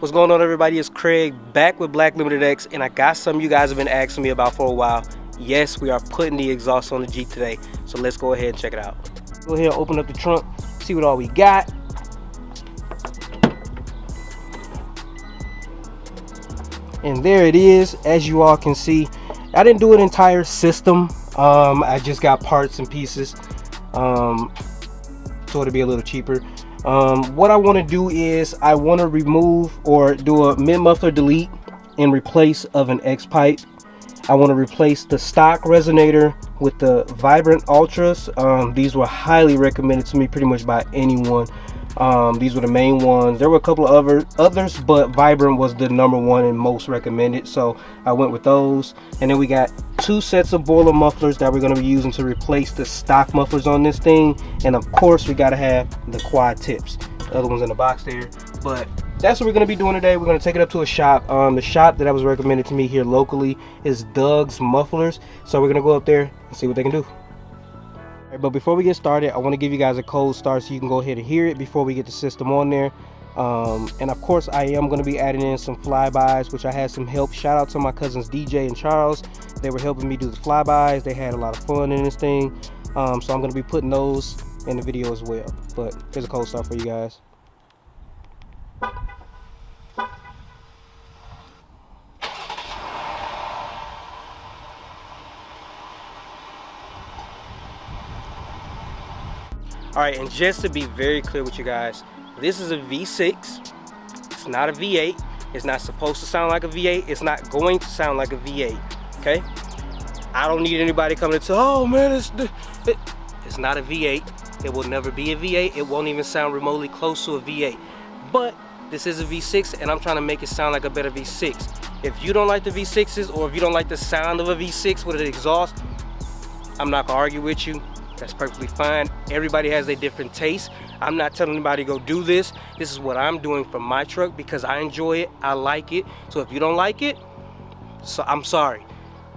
What's going on, everybody? It's Craig back with Black Limited X, and I got something you guys have been asking me about for a while. Yes, we are putting the exhaust on the Jeep today, so let's go ahead and check it out. Go ahead and open up the trunk, see what all we got. And there it is. As you all can see, I didn't do an entire system. I just got parts and pieces, so it'll be a little cheaper. What I want to do is I want to remove or do a mid-muffler delete in replace of an X pipe. I want to replace the stock resonator with the Vibrant Ultras. These were highly recommended to me pretty much by anyone. These were the main ones. There were a couple of others, but Vibrant was the #1 and most recommended, so I went with those. And then we got 2 sets of Borla mufflers that we're going to be using to replace the stock mufflers on this thing. And of course, we got to have the quad tips. The other one's in the box there, but that's what we're going to be doing today. We're going to take it up to a shop. The shop that was recommended to me here locally is Doug's Mufflers, so we're going to go up there and see what they can do. But before we get started, I want to give you guys a cold start so you can go ahead and hear it before we get the system on there. And of course, I am going to be adding in some flybys, which I had some help. Shout out to my cousins DJ and Charles. They were helping me do the flybys. They had a lot of fun in this thing. So I'm going to be putting those in the video as well. But here's a cold start for you guys. Alright, and just to be very clear with you guys, this is a V6. It's not a V8. It's not supposed to sound like a V8. It's not going to sound like a V8. Okay? I don't need anybody coming to say, oh man, it's not a V8. It will never be a V8. It won't even sound remotely close to a V8. But this is a V6, and I'm trying to make it sound like a better V6. If you don't like the V6s, or if you don't like the sound of a V6 with an exhaust, I'm not gonna argue with you. That's perfectly fine. Everybody has a different taste. I'm not telling anybody to go do this. This is what I'm doing for my truck because I enjoy it. I like it. So if you don't like it, so I'm sorry.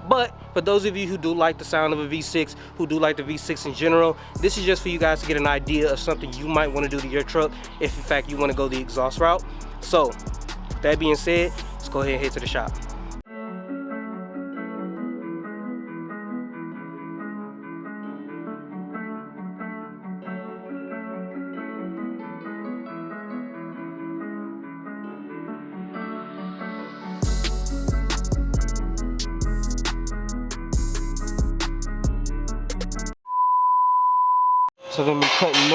But for those of you who do like the sound of a V6, who do like the V6 in general, this is just for you guys to get an idea of something you might want to do to your truck if in fact you want to go the exhaust route. So with that being said, let's go ahead and head to the shop. So then we're cutting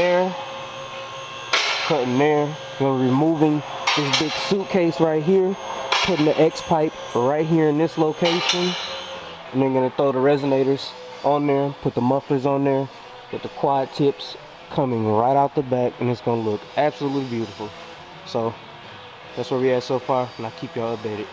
there, then removing this big suitcase right here, putting the X pipe right here in this location, and then gonna throw the resonators on there, put the mufflers on there, with the quad tips coming right out the back, and it's gonna look absolutely beautiful. So that's where we at so far, and I'll keep y'all updated.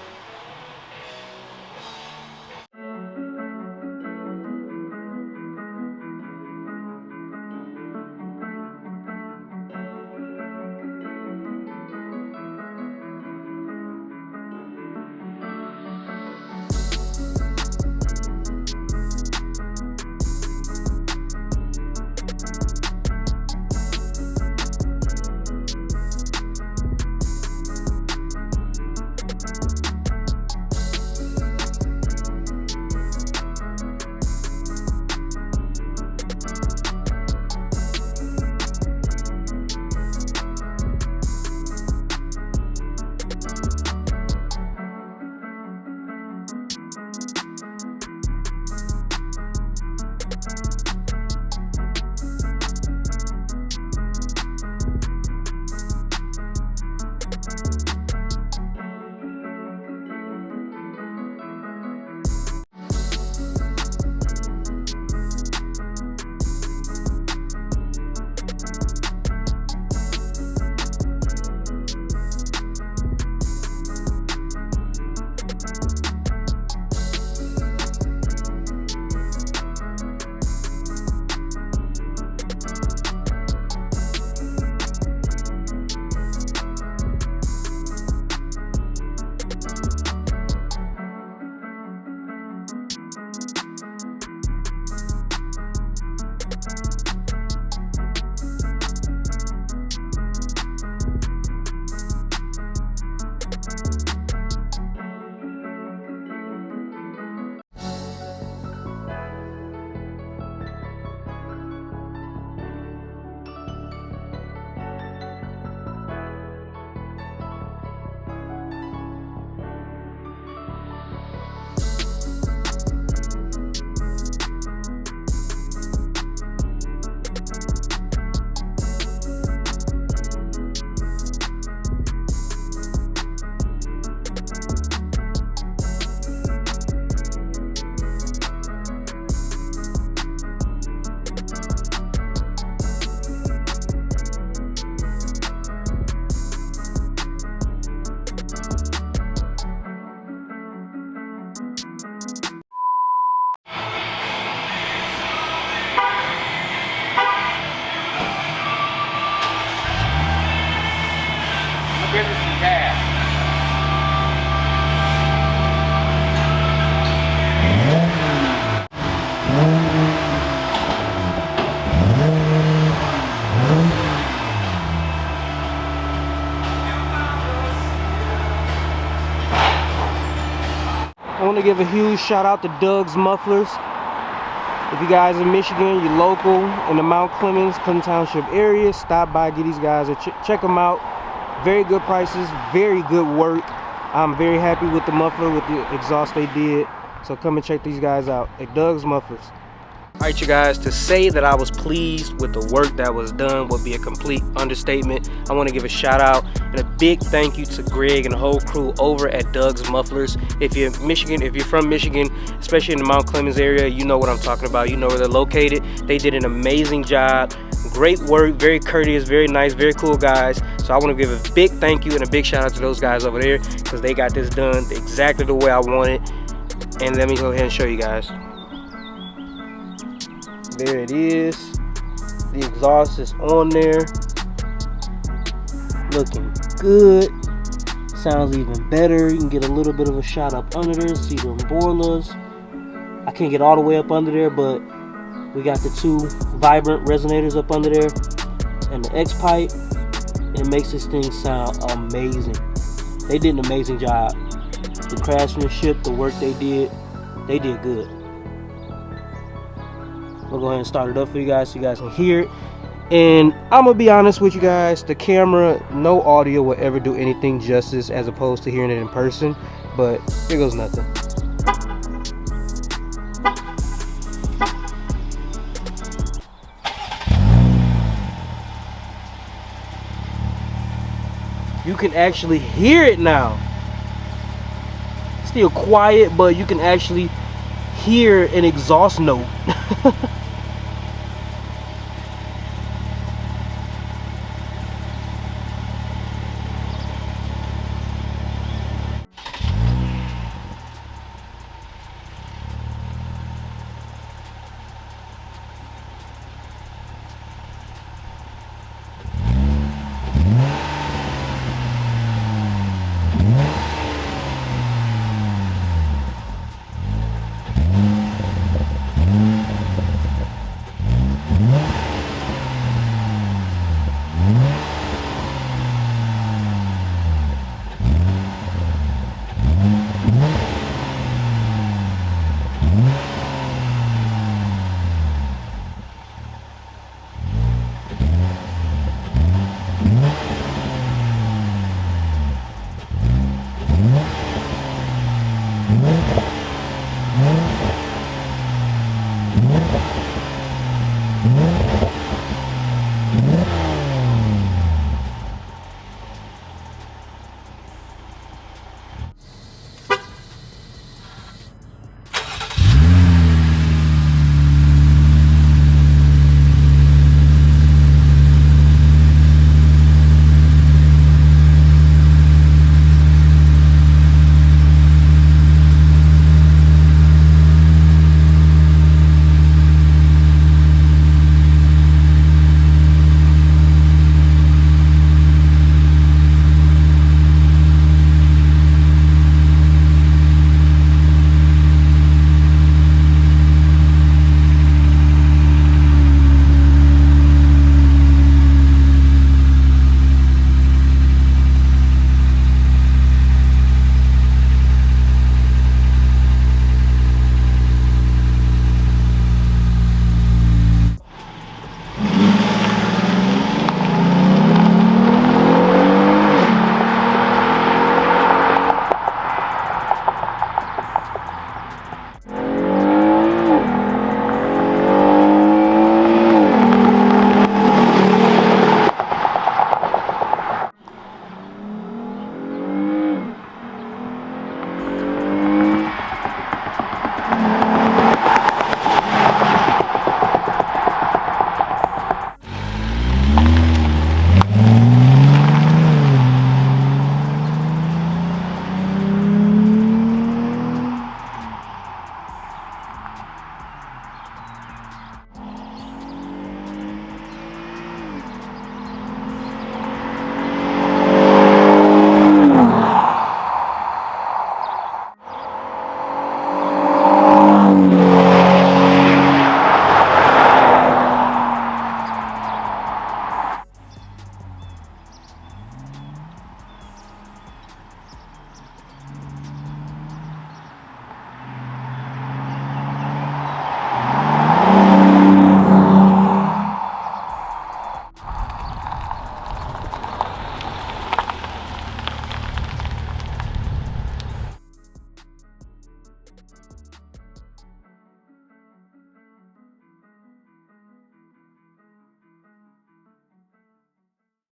want to give a huge shout out to Doug's Mufflers. If you guys in Michigan, you're local in the Mount Clemens, Clinton Township area, stop by, get these guys, check them out. Very good prices, very good work. I'm very happy with the muffler, with the exhaust they did. So come and check these guys out at Doug's Mufflers. Alright you guys, to say that I was pleased with the work that was done would be a complete understatement. I want to give a shout out and a big thank you to Greg and the whole crew over at Doug's Mufflers. If you're from Michigan, especially in the Mount Clemens area, you know what I'm talking about. You know where they're located. They did an amazing job. Great work, very courteous, very nice, very cool guys. So I want to give a big thank you and a big shout out to those guys over there because they got this done exactly the way I want it. And let me go ahead and show you guys. There it is. The exhaust is on there. Looking good. Sounds even better. You can get a little bit of a shot up under there. See them Borlas. I can't get all the way up under there, but we got the two vibrant resonators up under there and the X pipe. It makes this thing sound amazing. They did an amazing job. The craftsmanship, the work they did good. We'll go ahead and start it up for you guys so you guys can hear it. And I'm gonna be honest with you guys, the camera, no audio will ever do anything justice as opposed to hearing it in person, but here goes nothing. You can actually hear it now. Still quiet, but you can actually hear an exhaust note.